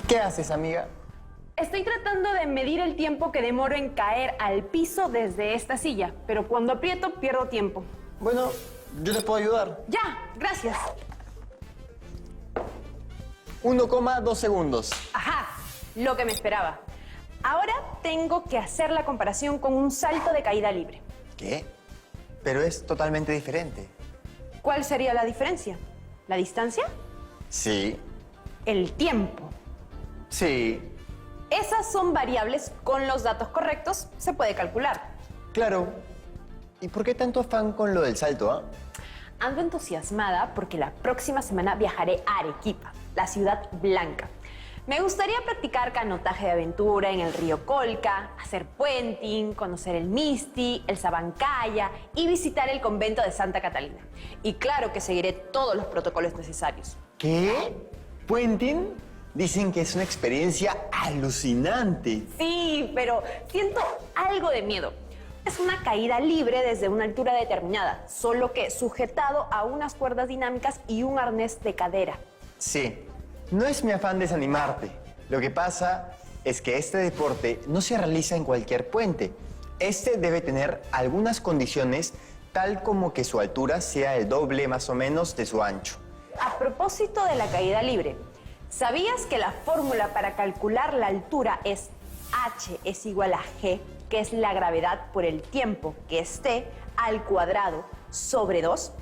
¿Qué haces, amiga? Estoy tratando de medir el tiempo que demoro en caer al piso desde esta silla, pero cuando aprieto pierdo tiempo. Bueno, yo te puedo ayudar. Ya, gracias. 1,2 segundos. Ajá, lo que me esperaba. Ahora tengo que hacer la comparación con un salto de caída libre. ¿Qué? Pero es totalmente diferente. ¿Cuál sería la diferencia? ¿La distancia? Sí. El tiempo. Sí. Esas son variables con los datos correctos, se puede calcular. Claro. ¿Y por qué tanto afán con lo del salto, ah? Ando entusiasmada porque la próxima semana viajaré a Arequipa, la ciudad blanca. Me gustaría practicar canotaje de aventura en el río Colca, hacer puenting, conocer el Misti, el Sabancaya y visitar el convento de Santa Catalina. Y claro que seguiré todos los protocolos necesarios. ¿Qué? ¿Puenting? Dicen que es una experiencia alucinante. Sí, pero siento algo de miedo. Es una caída libre desde una altura determinada, solo que sujetado a unas cuerdas dinámicas y un arnés de cadera. Sí. No es mi afán desanimarte. Lo que pasa es que este deporte no se realiza en cualquier puente. Este debe tener algunas condiciones, tal como que su altura sea el doble más o menos de su ancho. A propósito de la caída libre, ¿sabías que la fórmula para calcular la altura es h es igual a g, que es la gravedad por el tiempo, que es t, al cuadrado sobre 2?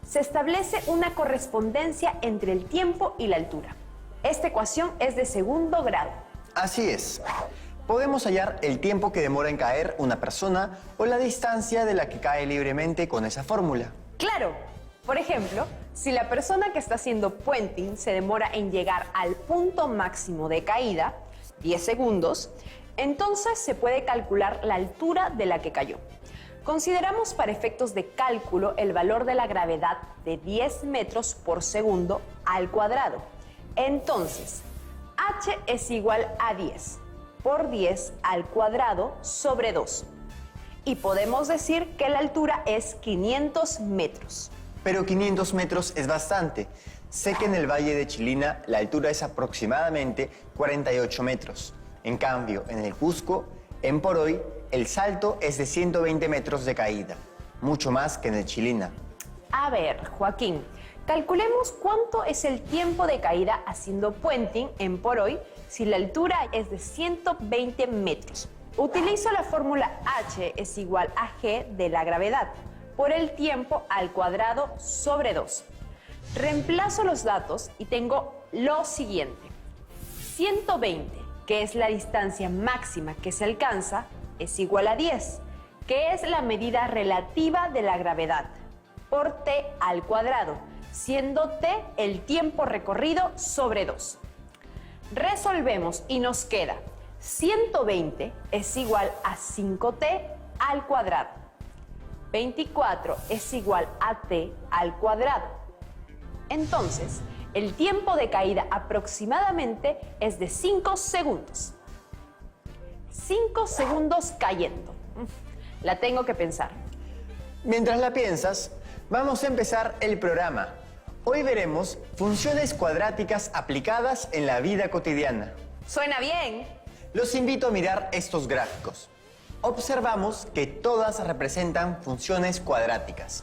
Se establece una correspondencia entre el tiempo y la altura. Esta ecuación es de segundo grado. Así es. Podemos hallar el tiempo que demora en caer una persona o la distancia de la que cae libremente con esa fórmula. Claro. Por ejemplo, si la persona que está haciendo puenting se demora en llegar al punto máximo de caída, 10 segundos, entonces se puede calcular la altura de la que cayó. Consideramos para efectos de cálculo el valor de la gravedad de 10 metros por segundo al cuadrado. Entonces, h es igual a 10 por 10 al cuadrado sobre 2. Y podemos decir que la altura es 500 metros. Pero 500 metros es bastante. Sé que en el Valle de Chilina la altura es aproximadamente 48 metros. En cambio, en el Cusco, en Poroy, el salto es de 120 metros de caída. Mucho más que en el Chilina. A ver, Joaquín, calculemos cuánto es el tiempo de caída haciendo puenting en Poroy si la altura es de 120 metros. Utilizo la fórmula h es igual a g de la gravedad por el tiempo al cuadrado sobre 2. Reemplazo los datos y tengo lo siguiente. 120, que es la distancia máxima que se alcanza, es igual a 10, que es la medida relativa de la gravedad, por t al cuadrado, siendo t el tiempo recorrido sobre 2. Resolvemos y nos queda 120 es igual a 5t al cuadrado. 24 es igual a t al cuadrado. Entonces, el tiempo de caída aproximadamente es de 5 segundos. 5 segundos cayendo. La tengo que pensar. Mientras la piensas, vamos a empezar el programa. Hoy veremos funciones cuadráticas aplicadas en la vida cotidiana. Suena bien. Los invito a mirar estos gráficos. Observamos que todas representan funciones cuadráticas,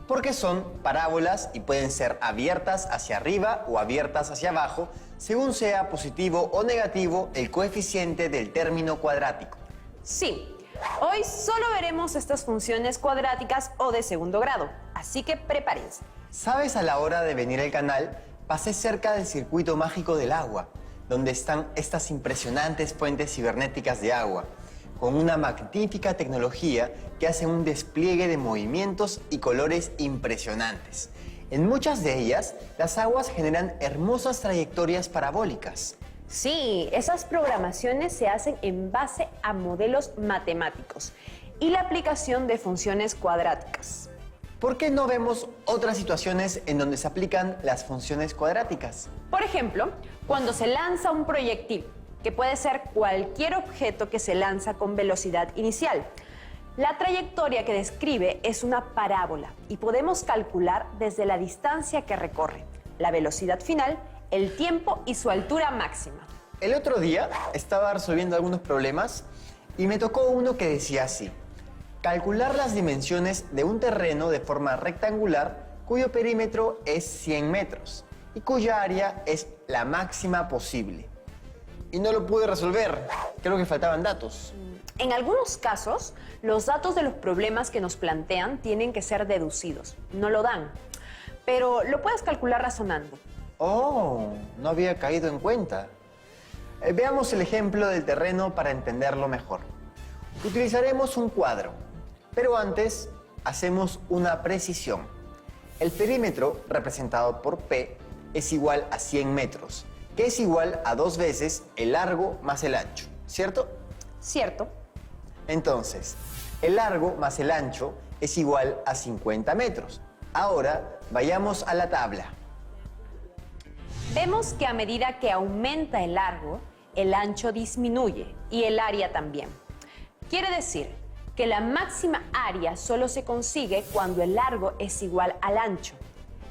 porque son parábolas y pueden ser abiertas hacia arriba o abiertas hacia abajo, según sea positivo o negativo el coeficiente del término cuadrático. Sí, hoy solo veremos estas funciones cuadráticas o de segundo grado, así que prepárense. ¿Sabes? A la hora de venir al canal, pasé cerca del circuito mágico del agua, donde están estas impresionantes fuentes cibernéticas de agua, con una magnífica tecnología que hace un despliegue de movimientos y colores impresionantes. En muchas de ellas, las aguas generan hermosas trayectorias parabólicas. Sí, esas programaciones se hacen en base a modelos matemáticos y la aplicación de funciones cuadráticas. ¿Por qué no vemos otras situaciones en donde se aplican las funciones cuadráticas? Por ejemplo, cuando se lanza un proyectil, que puede ser cualquier objeto que se lanza con velocidad inicial. La trayectoria que describe es una parábola y podemos calcular desde la distancia que recorre, la velocidad final, el tiempo y su altura máxima. El otro día estaba resolviendo algunos problemas y me tocó uno que decía así: calcular las dimensiones de un terreno de forma rectangular cuyo perímetro es 100 metros y cuya área es la máxima posible. Y no lo pude resolver, creo que faltaban datos. En algunos casos, los datos de los problemas que nos plantean tienen que ser deducidos, no lo dan, pero lo puedes calcular razonando. Oh, no había caído en cuenta. Veamos el ejemplo del terreno para entenderlo mejor. Utilizaremos un cuadro, pero antes hacemos una precisión. El perímetro, representado por P, es igual a 100 metros, que es igual a 2 veces el largo más el ancho, ¿cierto? Cierto. Entonces, el largo más el ancho es igual a 50 metros. Ahora, vayamos a la tabla. Vemos que a medida que aumenta el largo, el ancho disminuye y el área también. Quiere decir que la máxima área solo se consigue cuando el largo es igual al ancho.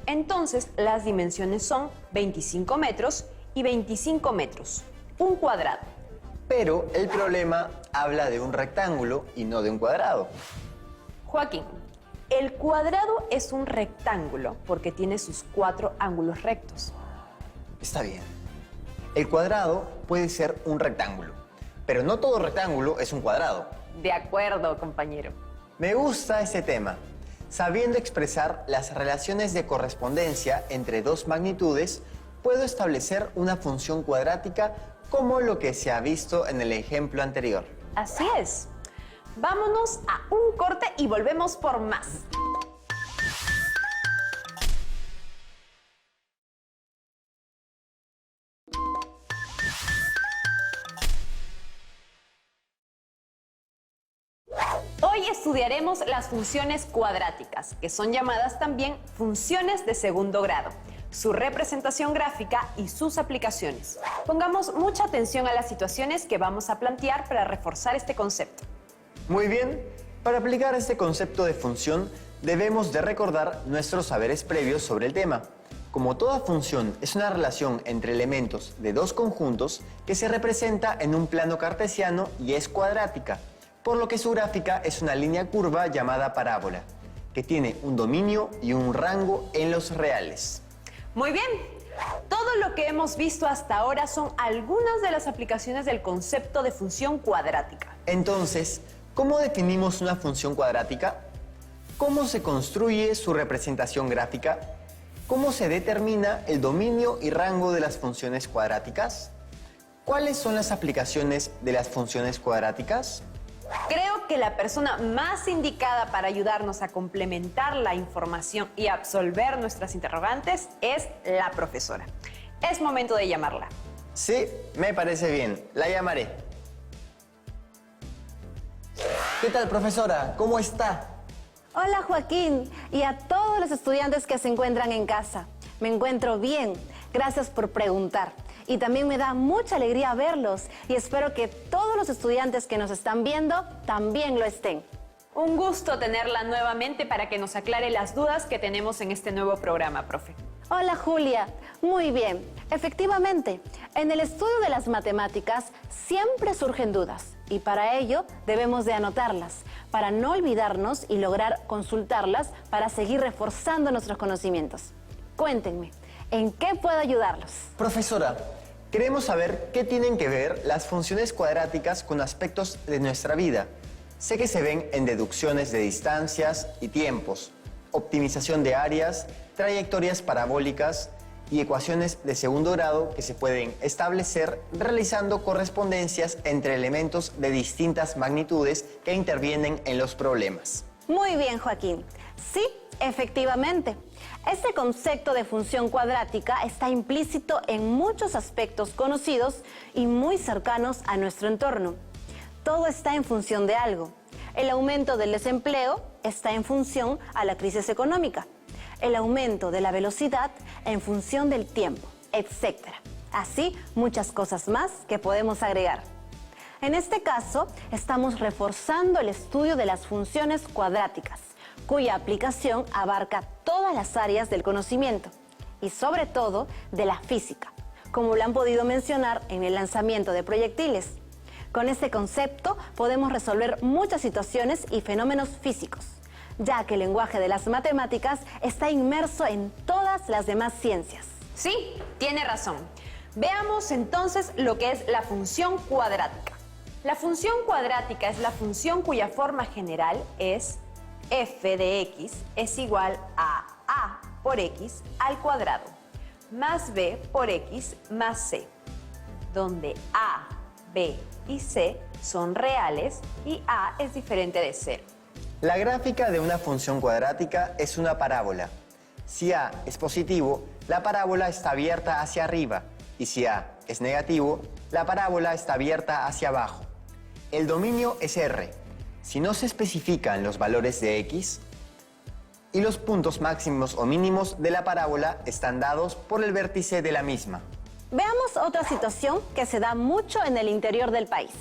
Entonces, las dimensiones son 25 metros y 25 metros, un cuadrado. Pero el problema habla de un rectángulo y no de un cuadrado. Joaquín, el cuadrado es un rectángulo porque tiene sus 4 ángulos rectos. Está bien. El cuadrado puede ser un rectángulo, pero no todo rectángulo es un cuadrado. De acuerdo, compañero. Me gusta ese tema. Sabiendo expresar las relaciones de correspondencia entre dos magnitudes, puedo establecer una función cuadrática como lo que se ha visto en el ejemplo anterior. Así es. Vámonos a un corte y volvemos por más. Hoy estudiaremos las funciones cuadráticas, que son llamadas también funciones de segundo grado, su representación gráfica y sus aplicaciones. Pongamos mucha atención a las situaciones que vamos a plantear para reforzar este concepto. Muy bien, para aplicar este concepto de función debemos de recordar nuestros saberes previos sobre el tema. Como toda función es una relación entre elementos de dos conjuntos que se representa en un plano cartesiano y es cuadrática, por lo que su gráfica es una línea curva llamada parábola, que tiene un dominio y un rango en los reales. Muy bien, todo lo que hemos visto hasta ahora son algunas de las aplicaciones del concepto de función cuadrática. Entonces, ¿cómo definimos una función cuadrática? ¿Cómo se construye su representación gráfica? ¿Cómo se determina el dominio y rango de las funciones cuadráticas? ¿Cuáles son las aplicaciones de las funciones cuadráticas? Creo que la persona más indicada para ayudarnos a complementar la información y absolver nuestras interrogantes es la profesora. Es momento de llamarla. Sí, me parece bien. La llamaré. ¿Qué tal, profesora? ¿Cómo está? Hola Joaquín y a todos los estudiantes que se encuentran en casa. Me encuentro bien, gracias por preguntar. Y también me da mucha alegría verlos y espero que todos los estudiantes que nos están viendo también lo estén. Un gusto tenerla nuevamente para que nos aclare las dudas que tenemos en este nuevo programa, profe. Hola Julia, muy bien. Efectivamente, en el estudio de las matemáticas siempre surgen dudas y para ello debemos de anotarlas, para no olvidarnos y lograr consultarlas para seguir reforzando nuestros conocimientos. Cuéntenme, ¿en qué puedo ayudarlos? Profesora, queremos saber qué tienen que ver las funciones cuadráticas con aspectos de nuestra vida. Sé que se ven en deducciones de distancias y tiempos, optimización de áreas, trayectorias parabólicas y ecuaciones de segundo grado que se pueden establecer realizando correspondencias entre elementos de distintas magnitudes que intervienen en los problemas. Muy bien, Joaquín. Sí, efectivamente. Este concepto de función cuadrática está implícito en muchos aspectos conocidos y muy cercanos a nuestro entorno. Todo está en función de algo. El aumento del desempleo está en función a la crisis económica. El aumento de la velocidad en función del tiempo, etc. Así, muchas cosas más que podemos agregar. En este caso, estamos reforzando el estudio de las funciones cuadráticas, cuya aplicación abarca todas las áreas del conocimiento y sobre todo de la física, como lo han podido mencionar en el lanzamiento de proyectiles. Con este concepto podemos resolver muchas situaciones y fenómenos físicos, ya que el lenguaje de las matemáticas está inmerso en todas las demás ciencias. Sí, tiene razón. Veamos entonces lo que es la función cuadrática. La función cuadrática es la función cuya forma general es f de x es igual a por x al cuadrado, más b por x más c, donde a, b y c son reales y a es diferente de 0. La gráfica de una función cuadrática es una parábola. Si a es positivo, la parábola está abierta hacia arriba, y si a es negativo, la parábola está abierta hacia abajo. El dominio es R. Si no se especifican los valores de x, y los puntos máximos o mínimos de la parábola están dados por el vértice de la misma. Veamos otra situación que se da mucho en el interior del país.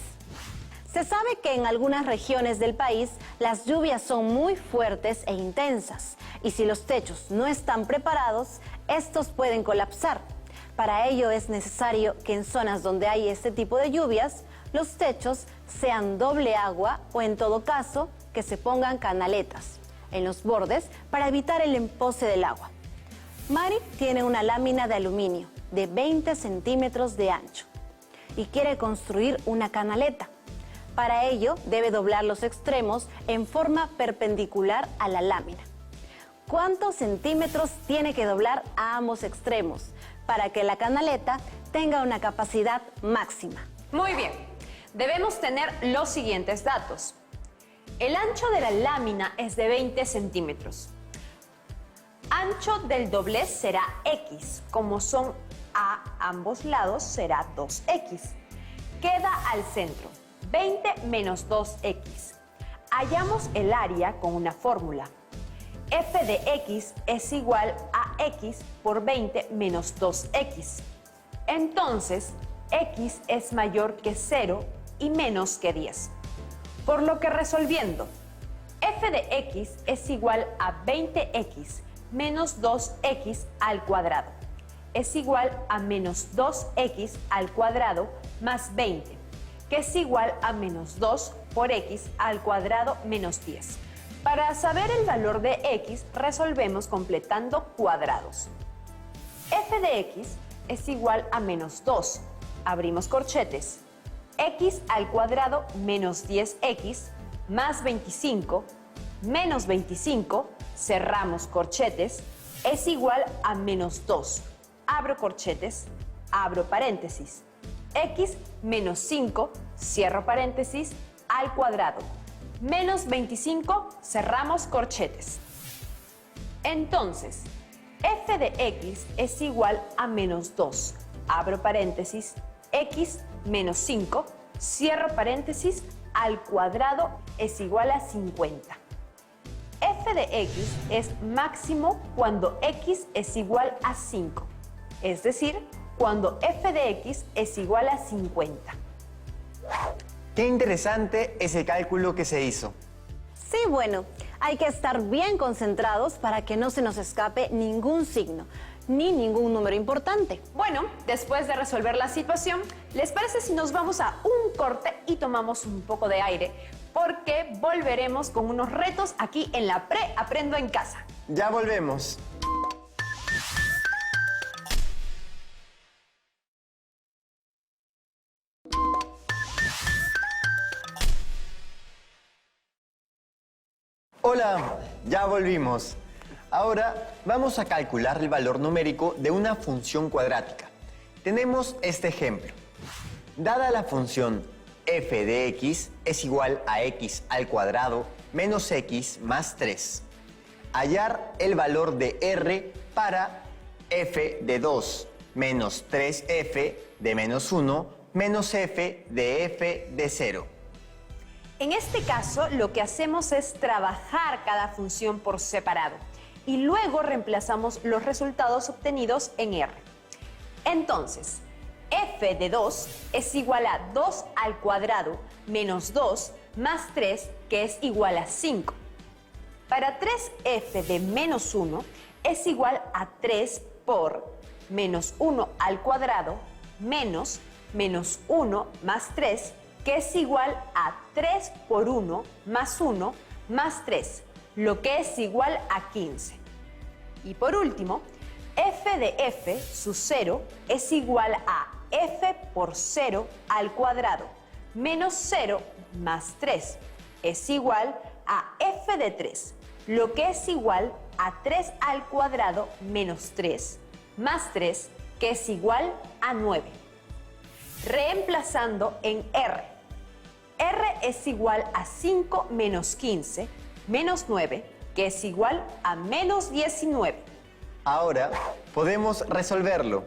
Se sabe que en algunas regiones del país las lluvias son muy fuertes e intensas, y si los techos no están preparados, estos pueden colapsar. Para ello es necesario que en zonas donde hay este tipo de lluvias, los techos sean doble agua o en todo caso que se pongan canaletas en los bordes para evitar el empoce del agua. Mari tiene una lámina de aluminio de 20 centímetros de ancho y quiere construir una canaleta. Para ello debe doblar los extremos en forma perpendicular a la lámina. ¿Cuántos centímetros tiene que doblar a ambos extremos para que la canaleta tenga una capacidad máxima? Muy bien, debemos tener los siguientes datos. El ancho de la lámina es de 20 centímetros. Ancho del doblez será x, como son a ambos lados será 2x. Queda al centro, 20 menos 2x. Hallamos el área con una fórmula. F de x es igual a x por 20 menos 2x. Entonces, x es mayor que 0 y menos que 10. Por lo que resolviendo, f de x es igual a 20x menos 2x al cuadrado. Es igual a menos 2x al cuadrado más 20, que es igual a menos 2 por x al cuadrado menos 10. Para saber el valor de x, resolvemos completando cuadrados. F de x es igual a menos 2. Abrimos corchetes. X al cuadrado menos 10x más 25 menos 25, cerramos corchetes, es igual a menos 2. Abro corchetes, abro paréntesis. X menos 5, cierro paréntesis, al cuadrado. Menos 25, cerramos corchetes. Entonces, f de x es igual a menos 2. Abro paréntesis, x menos 5, cierro paréntesis, al cuadrado es igual a 50. F de x es máximo cuando x es igual a 5, es decir, cuando f de x es igual a 50. Qué interesante ese cálculo que se hizo. Sí, bueno, hay que estar bien concentrados para que no se nos escape ningún signo, ni ningún número importante. Bueno, después de resolver la situación, ¿les parece si nos vamos a un corte y tomamos un poco de aire? Porque volveremos con unos retos aquí en la Aprendo en Casa. Ya volvemos. Hola, ya volvimos. Ahora vamos a calcular el valor numérico de una función cuadrática. Tenemos este ejemplo. Dada la función f de x es igual a x al cuadrado menos x más 3. Hallar el valor de r para f de 2 menos 3f de menos 1 menos f de 0. En este caso, lo que hacemos es trabajar cada función por separado y luego reemplazamos los resultados obtenidos en R. Entonces, f de 2 es igual a 2 al cuadrado menos 2 más 3, que es igual a 5. Para 3f de menos 1 es igual a 3 por menos 1 al cuadrado menos menos 1 más 3, que es igual a 3 por 1 más 1 más 3, lo que es igual a 15. Y por último, f de f, su 0, es igual a f por 0 al cuadrado menos 0 más 3, es igual a f de 3, lo que es igual a 3 al cuadrado menos 3 más 3, que es igual a 9. Reemplazando en r. R es igual a 5 menos 15 menos 9, que es igual a menos 19. Ahora podemos resolverlo,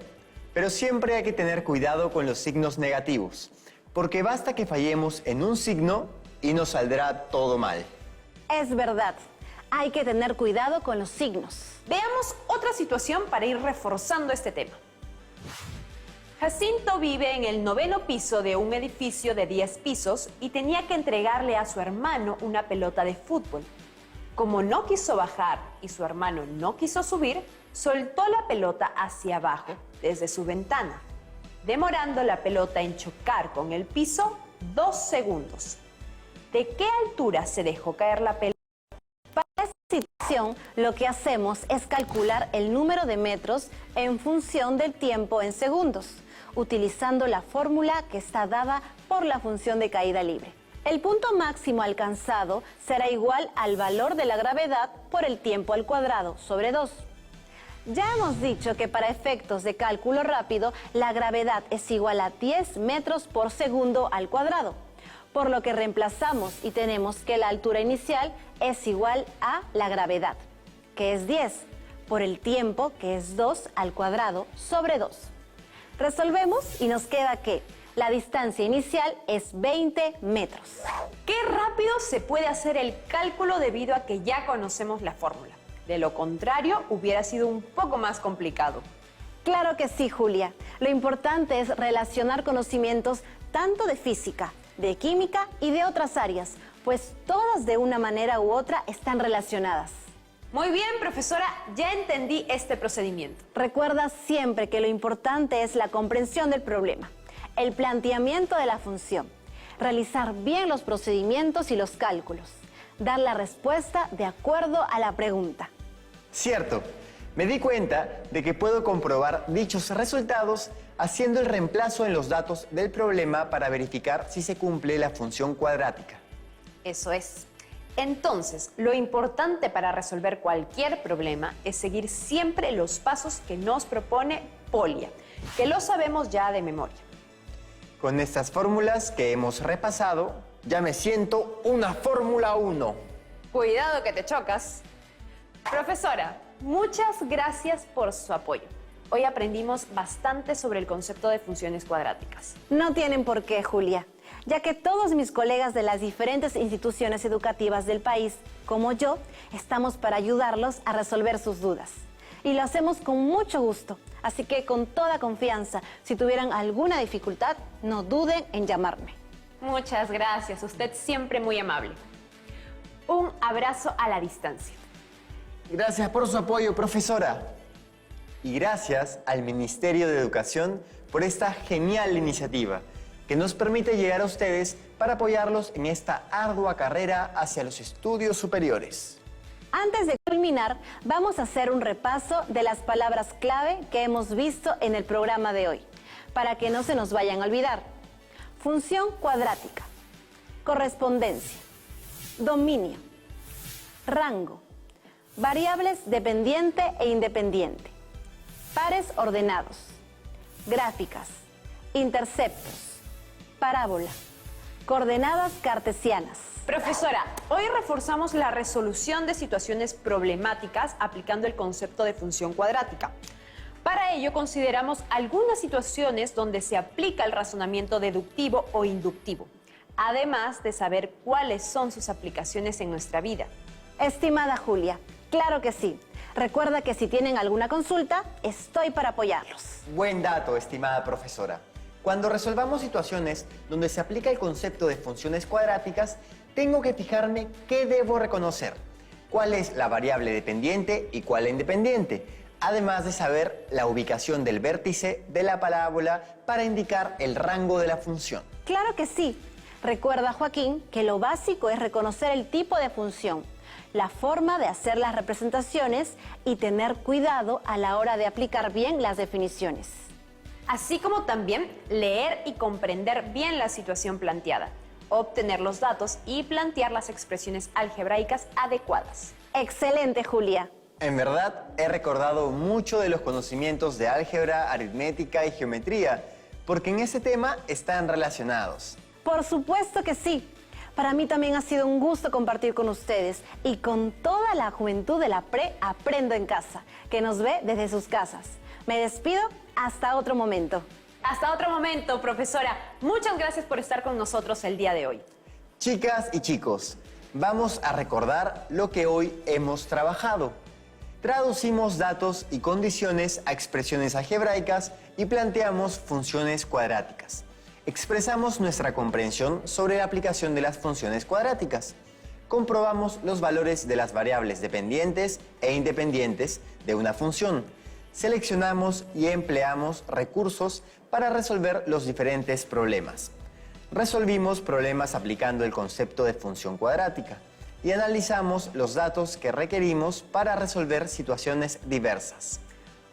pero siempre hay que tener cuidado con los signos negativos, porque basta que fallemos en un signo y nos saldrá todo mal. Es verdad, hay que tener cuidado con los signos. Veamos otra situación para ir reforzando este tema. Jacinto vive en el 9º piso de un edificio de 10 pisos y tenía que entregarle a su hermano una pelota de fútbol. Como no quiso bajar y su hermano no quiso subir, soltó la pelota hacia abajo desde su ventana, demorando la pelota en chocar con el piso 2 segundos. ¿De qué altura se dejó caer la pelota? Para esta situación, lo que hacemos es calcular el número de metros en función del tiempo en segundos, utilizando la fórmula que está dada por la función de caída libre. El punto máximo alcanzado será igual al valor de la gravedad por el tiempo al cuadrado sobre 2. Ya hemos dicho que para efectos de cálculo rápido, la gravedad es igual a 10 metros por segundo al cuadrado, por lo que reemplazamos y tenemos que la altura inicial es igual a la gravedad, que es 10, por el tiempo, que es 2 al cuadrado sobre 2. Resolvemos y nos queda que la distancia inicial es 20 metros. Qué rápido se puede hacer el cálculo debido a que ya conocemos la fórmula. De lo contrario, hubiera sido un poco más complicado. Claro que sí, Julia. Lo importante es relacionar conocimientos tanto de física, de química y de otras áreas, pues todas de una manera u otra están relacionadas. Muy bien, profesora, ya entendí este procedimiento. Recuerda siempre que lo importante es la comprensión del problema, el planteamiento de la función, realizar bien los procedimientos y los cálculos, dar la respuesta de acuerdo a la pregunta. Cierto, me di cuenta de que puedo comprobar dichos resultados haciendo el reemplazo en los datos del problema para verificar si se cumple la función cuadrática. Eso es. Entonces, lo importante para resolver cualquier problema es seguir siempre los pasos que nos propone Polia, que lo sabemos ya de memoria. Con estas fórmulas que hemos repasado, ya me siento una Fórmula 1. Cuidado que te chocas. Profesora, muchas gracias por su apoyo. Hoy aprendimos bastante sobre el concepto de funciones cuadráticas. No tienen por qué, Julia, ya que todos mis colegas de las diferentes instituciones educativas del país, como yo, estamos para ayudarlos a resolver sus dudas. Y lo hacemos con mucho gusto, así que con toda confianza, si tuvieran alguna dificultad, no duden en llamarme. Muchas gracias, usted siempre muy amable. Un abrazo a la distancia. Gracias por su apoyo, profesora. Y gracias al Ministerio de Educación por esta genial iniciativa que nos permite llegar a ustedes para apoyarlos en esta ardua carrera hacia los estudios superiores. Antes de culminar, vamos a hacer un repaso de las palabras clave que hemos visto en el programa de hoy, para que no se nos vayan a olvidar. Función cuadrática, correspondencia, dominio, rango, variables dependiente e independiente, pares ordenados, gráficas, interceptos, parábola, coordenadas cartesianas. Profesora, hoy reforzamos la resolución de situaciones problemáticas aplicando el concepto de función cuadrática. Para ello consideramos algunas situaciones donde se aplica el razonamiento deductivo o inductivo, además de saber cuáles son sus aplicaciones en nuestra vida. Estimada Julia, claro que sí. Recuerda que si tienen alguna consulta, estoy para apoyarlos. Buen dato, estimada profesora. Cuando resolvamos situaciones donde se aplica el concepto de funciones cuadráticas, tengo que fijarme qué debo reconocer, cuál es la variable dependiente y cuál la independiente, además de saber la ubicación del vértice de la parábola para indicar el rango de la función. Claro que sí. Recuerda, Joaquín, que lo básico es reconocer el tipo de función, la forma de hacer las representaciones y tener cuidado a la hora de aplicar bien las definiciones. Así como también leer y comprender bien la situación planteada, obtener los datos y plantear las expresiones algebraicas adecuadas. Excelente, Julia. En verdad, he recordado mucho de los conocimientos de álgebra, aritmética y geometría, porque en ese tema están relacionados. Por supuesto que sí. Para mí también ha sido un gusto compartir con ustedes y con toda la juventud de la Pre Aprendo en Casa, que nos ve desde sus casas. Me despido hasta otro momento. Hasta otro momento, profesora. Muchas gracias por estar con nosotros el día de hoy. Chicas y chicos, vamos a recordar lo que hoy hemos trabajado. Traducimos datos y condiciones a expresiones algebraicas y planteamos funciones cuadráticas. Expresamos nuestra comprensión sobre la aplicación de las funciones cuadráticas. Comprobamos los valores de las variables dependientes e independientes de una función. Seleccionamos y empleamos recursos para resolver los diferentes problemas. Resolvimos problemas aplicando el concepto de función cuadrática y analizamos los datos que requerimos para resolver situaciones diversas.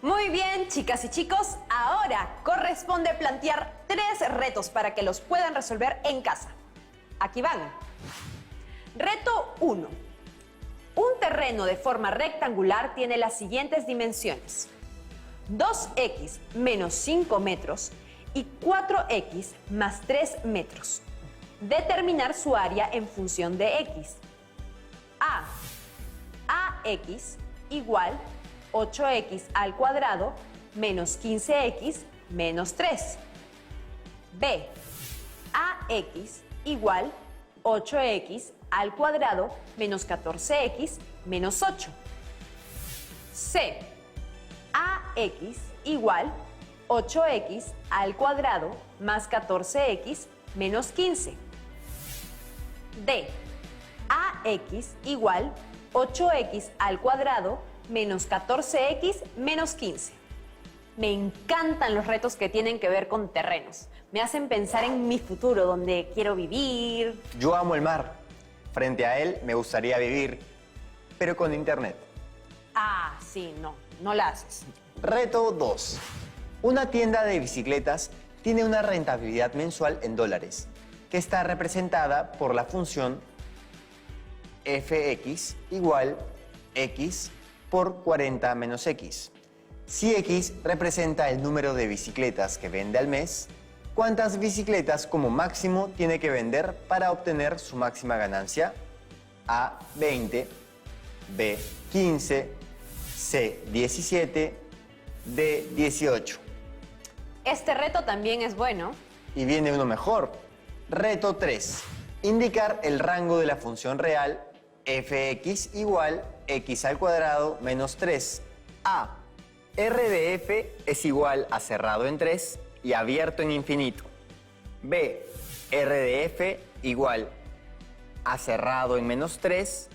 Muy bien, chicas y chicos, ahora corresponde plantear 3 retos para que los puedan resolver en casa. Aquí van. Reto 1. Un terreno de forma rectangular tiene las siguientes dimensiones: 2x menos 5 metros y 4x más 3 metros. Determinar su área en función de x. A. Ax igual 8x al cuadrado menos 15x menos 3. B. Ax igual 8x al cuadrado menos 14x menos 8. C. Ax igual 8x al cuadrado más 14x menos 15. D. Ax igual 8x al cuadrado menos 14x menos 15. Me encantan los retos que tienen que ver con terrenos. Me hacen pensar en mi futuro, donde quiero vivir. Yo amo el mar. Frente a él me gustaría vivir, pero con internet. Ah, sí, no la haces. Reto 2. Una tienda de bicicletas tiene una rentabilidad mensual en dólares, que está representada por la función fx igual x por 40 menos x. Si x representa el número de bicicletas que vende al mes, ¿cuántas bicicletas como máximo tiene que vender para obtener su máxima ganancia? A, 20, B, 15, C, 17, D, 18. Este reto también es bueno. Y viene uno mejor. Reto 3. Indicar el rango de la función real fx igual x al cuadrado menos 3. A. R de f es igual a cerrado en 3 y abierto en infinito. B. R de f igual a cerrado en menos 3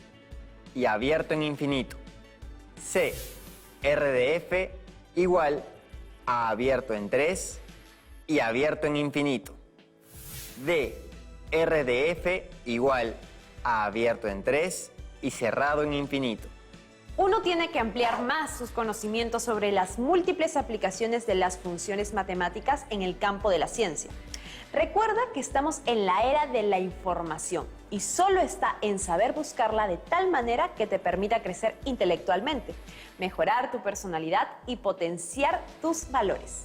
y abierto en infinito. C. R de f igual a abierto en 3 y abierto en infinito. D. R de f igual a abierto en 3 y cerrado en infinito. Uno tiene que ampliar más sus conocimientos sobre las múltiples aplicaciones de las funciones matemáticas en el campo de la ciencia. Recuerda que estamos en la era de la información y solo está en saber buscarla de tal manera que te permita crecer intelectualmente, mejorar tu personalidad y potenciar tus valores.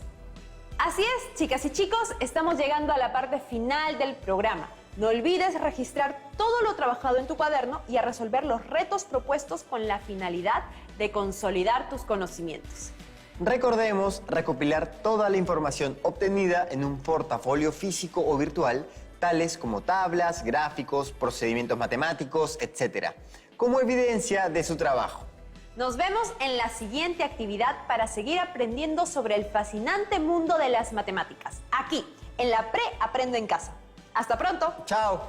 Así es, chicas y chicos, estamos llegando a la parte final del programa. No olvides registrar todo lo trabajado en tu cuaderno y a resolver los retos propuestos con la finalidad de consolidar tus conocimientos. Recordemos recopilar toda la información obtenida en un portafolio físico o virtual, tales como tablas, gráficos, procedimientos matemáticos, etc., como evidencia de su trabajo. Nos vemos en la siguiente actividad para seguir aprendiendo sobre el fascinante mundo de las matemáticas, aquí, en la Pre Aprendo en Casa. ¡Hasta pronto! ¡Chao!